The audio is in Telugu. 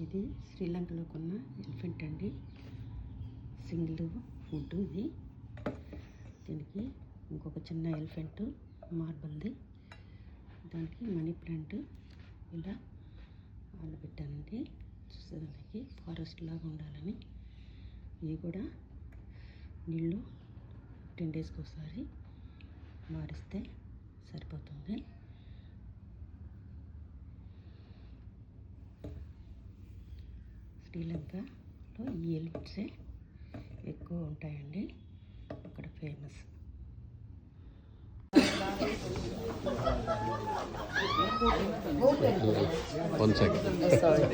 ఇది శ్రీలంకలో కొన్న ఎలిఫెంట్ అండి. సింగిల్ ఫుడ్ ఇది. దీనికి ఇంకొక చిన్న ఎలిఫెంట్ మార్బల్ది, దానికి మనీ ప్లాంట్ ఇలా పెట్టానండి. చూసేదానికి ఫారెస్ట్ లాగా ఉండాలని. ఇవి కూడా నీళ్ళు 10 డేస్కి ఒకసారి మారిస్తే సరిపోతుంది. శ్రీలంకలో ఈ ఎలిఫెంట్సే ఎక్కువ ఉంటాయండి, అక్కడ ఫేమస్. One second. Sorry.